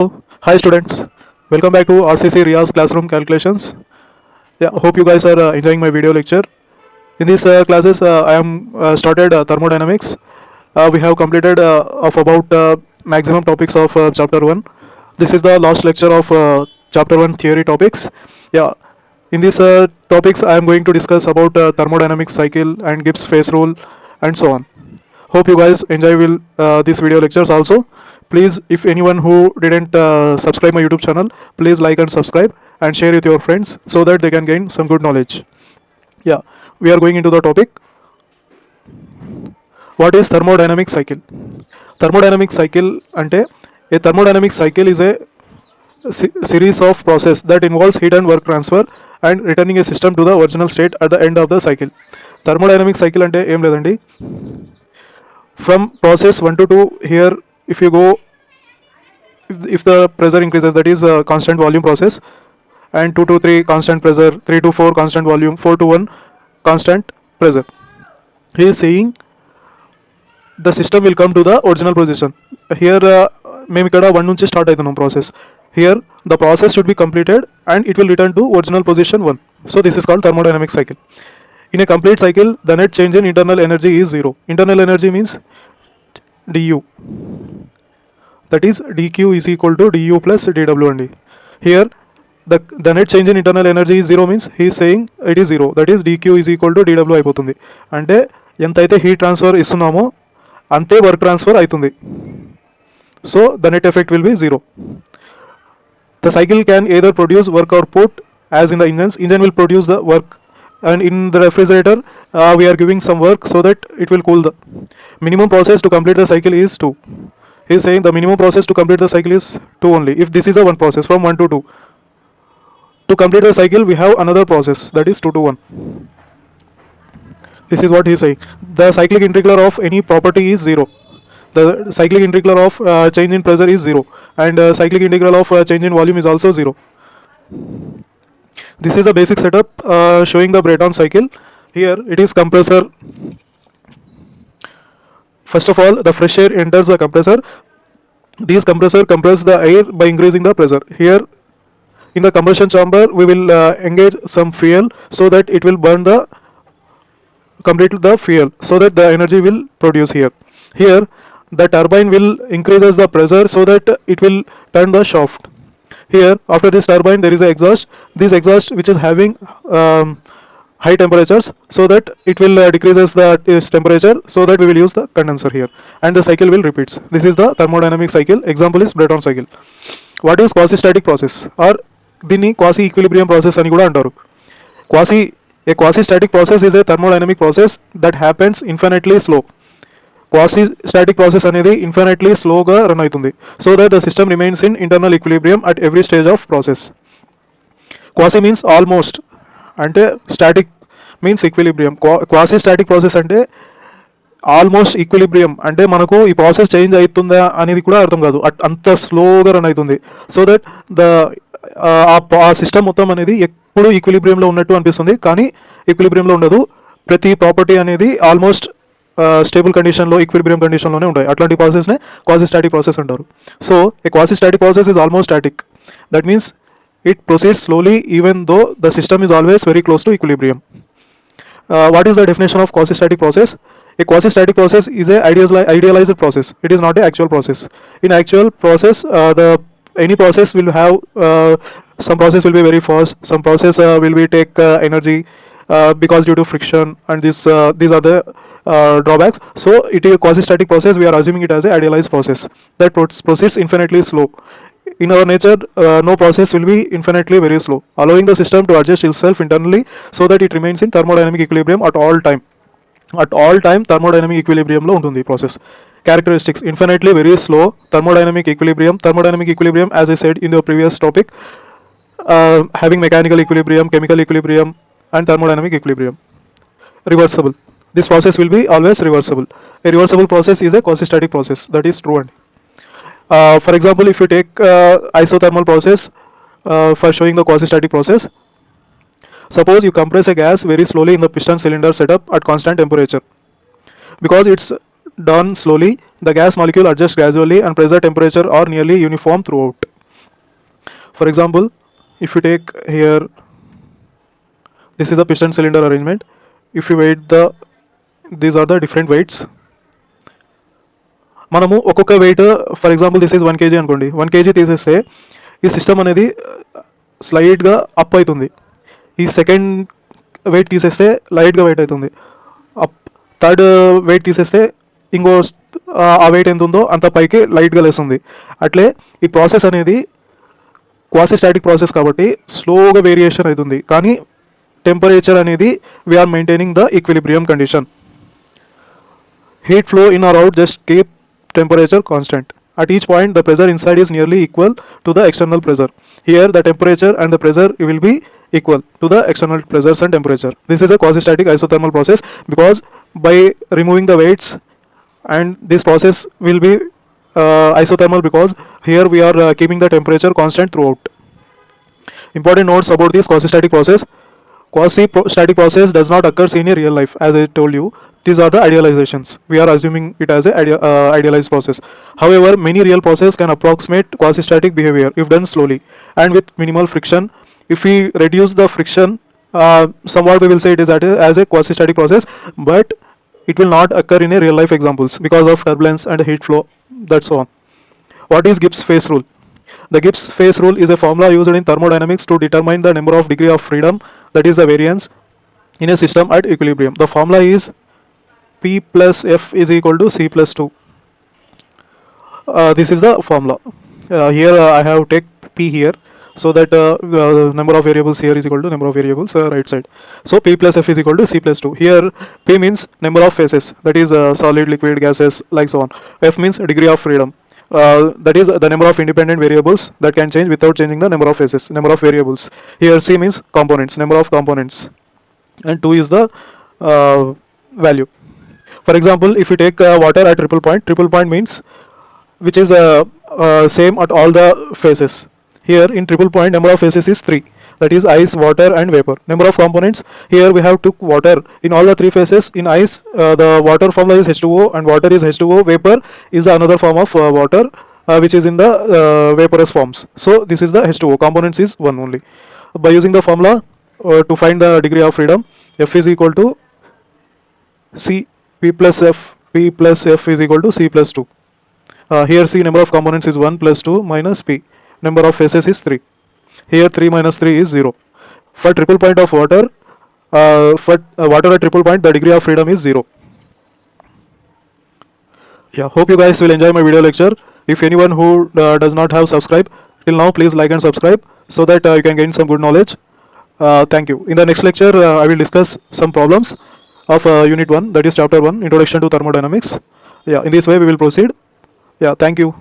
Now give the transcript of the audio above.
Hi students, welcome back to RCC Riya's classroom calculations. Yeah, hope you guys are enjoying my video lecture. In these classes, I am started thermodynamics. We have completed of about maximum topics of chapter 1. This is the last lecture of chapter 1 theory topics. Yeah, in these topics, I am going to discuss about thermodynamic cycle and Gibbs phase rule and so on. Hope you guys enjoy these video lectures also. Please, if anyone who didn't subscribe my YouTube channel, please like and subscribe and share with your friends so that they can gain some good knowledge. Yeah, we are going into the topic. What is thermodynamic cycle? Thermodynamic cycle ante a thermodynamic cycle is a series of process that involves heat and work transfer and returning a system to the original state at the end of the cycle. Thermodynamic cycle ante em ledandi. From process 1 to 2, here if you go, if the pressure increases, that is a constant volume process, and 2 to 3 constant pressure, 3 to 4 constant volume, 4 to 1 constant pressure. He is the system will come to the original position. Here మేము ఇక్కడ 1 నుంచి start అవుతున్నాం process. Here the process should be completed and it will return to original position 1. So this is called thermodynamic cycle. In a complete cycle, the net change in internal energy is 0. Internal energy means du. That is dq is equal to du plus dw only. Here the net change in internal energy is 0 means he is saying it is 0. That is dq is equal to dw అయిపోతుంది. అంటే ఎంతైతే heat transfer ఇస్తున్నామో అంతే work transfer అవుతుంది. So the net effect will be 0. The cycle can either produce work output as in the engines. Engine will produce the work, and in the refrigerator we are giving some work so that it will cool. The minimum process to complete the cycle is 2. He is saying the minimum process to complete the cycle is 2 only. If this is a one process from 1 to 2, to complete the cycle we have another process, that is 2 to 1. This is what he is saying. The cyclic integral of any property is 0. The cyclic integral of change in pressure is 0, and cyclic integral of change in volume is also 0. This is the basic setup showing the Brayton cycle. Here it is compressor. First of all, the fresh air enters the compressor. These compressor compress the air by increasing the pressure. Here in the combustion chamber we will engage some fuel so that it will burn the complete the fuel so that the energy will produce here. Here the turbine will increases the pressure so that it will turn the shaft. Here after this turbine there is a exhaust. This exhaust which is having high temperatures so that it will decreases the temperature so that we will use the condenser here, and the cycle will repeats. This is the thermodynamic cycle. Example is Brayton cycle. What is quasi static process, or దీన్ని quasi equilibrium process అని కూడా అంటారు. A quasi static process is a thermodynamic process that happens infinitely slow. Quasi static process అనేది infinitely slowగా run అవుతుంది so that the system remains in internal equilibrium at every stage of process. Quasi means almost, అంటే static means equilibrium. Quasi static process అంటే almost equilibrium, అంటే మనకు ఈ process change అవుతుందా అనేది కూడా అర్థం కాదు, అంత స్లోగా రన్ అవుతుంది. సో దట్ ఆ సిస్టమ్ మొత్తం అనేది ఎప్పుడు ఈక్విలిబ్రియంలో ఉన్నట్టు అనిపిస్తుంది, కానీ ఈక్విలిబ్రియంలో ఉండదు. ప్రతి ప్రాపర్టీ అనేది ఆల్మోస్ట్ స్టేబుల్ కండిషన్లో, ఈక్విలిబ్రియం కండిషన్లోనే ఉంటాయి. అట్లాంటి ప్రాసెస్నే క్వాజీ స్టాటిక్ ప్రాసెస్ అంటారు. So A quasi static process is almost static. That means it proceeds slowly even though the system is always very close to equilibrium. What is the definition of quasi-static process? A quasi-static process is a idealized process. It is not an actual process. In actual process, any process will have some process will be very fast, some process will be take energy because due to friction, and these are the drawbacks. So it is a quasi-static process. We are assuming it as a idealized process that proceeds infinitely slow. In our nature, no process will be infinitely very slow, allowing the system to adjust itself internally so that it remains in thermodynamic equilibrium at all time. At all time, thermodynamic equilibrium lo untundi process. Characteristics: infinitely very slow, thermodynamic equilibrium. Thermodynamic equilibrium, as I said in the previous topic, having mechanical equilibrium, chemical equilibrium, and thermodynamic equilibrium. Reversible. This process will be always reversible. A reversible process is a quasi-static process. That is true. And for example, if you take isothermal process for showing the quasi-static process, suppose you compress a gas very slowly in the piston cylinder setup at constant temperature. Because it's done slowly, the gas molecule adjusts gradually and pressure, temperature are nearly uniform throughout. For example, if you take here, this is the piston cylinder arrangement. If you weight these are the different weights. మనము ఒక్కొక్క weight, for example this is 1 kg అనుకోండి, 1 kg తీసేస్తే ఈ system అనేది స్లైడ్గా up అవుతుంది. ఈ second wait తీసేస్తే లైట్గా వెయిట్ అవుతుంది. అప్ థర్డ్ వెయిట్ తీసేస్తే ఇంకో ఆ వెయిట్ ఎంత ఉందో అంత పైకి లైట్గా లేస్తుంది. అట్లే ఈ ప్రాసెస్ అనేది క్వాసి స్టాటిక్ ప్రాసెస్ కాబట్టి స్లోగా వేరియేషన్ అవుతుంది, కానీ టెంపరేచర్ అనేది we are maintaining the equilibrium condition. Heat flow in or out just keep temperature constant. At each point the pressure inside is nearly equal to the external pressure. Here the temperature and the pressure will be equal to the external pressures and temperature. This is a quasi-static isothermal process because by removing the weights, and this process will be isothermal because here we are keeping the temperature constant throughout. Important notes about this quasi-static process. Quasi-static process does not occur in a real life, as I told you. These are the idealizations. We are assuming it as a idealized process. However, many real processes can approximate quasi-static behavior if done slowly and with minimal friction. If we reduce the friction, somewhat we will say it is as a quasi-static process, but it will not occur in a real life examples because of turbulence and heat flow. That's all. What is Gibbs phase rule? The Gibbs phase rule is a formula used in thermodynamics to determine the number of degree of freedom, that is the variance, in a system at equilibrium. The formula is P plus F is equal to C plus 2. This is the formula. Here I have take P here, so that number of variables here is equal to number of variables right side. So P plus F is equal to C plus 2. Here P means number of phases, that is solid, liquid, gases, like so on. F means degree of freedom. That is the number of independent variables that can change without changing the number of phases, number of variables. Here C means components, number of components, and 2 is the value. For example, if you take water at triple point means which is same at all the phases. Here in triple point number of phases is 3, that is ice, water and vapor. Number of components, here we have took water in all the 3 phases. In ice the water formula is H2O and water is H2O, vapor is another form of water which is in the vaporous forms. So this is the H2O, components is 1 only. By using the formula to find the degree of freedom, F is equal to C, P plus F is equal to C plus 2. Here C, number of components is 1 plus 2 minus P, number of phases is 3. Here 3 minus 3 is 0. For triple point of water, water at triple point the degree of freedom is 0. Yeah, hope you guys will enjoy my video lecture. If anyone who does not have subscribed till now, please like and subscribe so that you can gain some good knowledge. Thank you. In the next lecture I will discuss some problems of unit 1, that is chapter 1, introduction to thermodynamics. Yeah, in this way we will proceed. Yeah, thank you.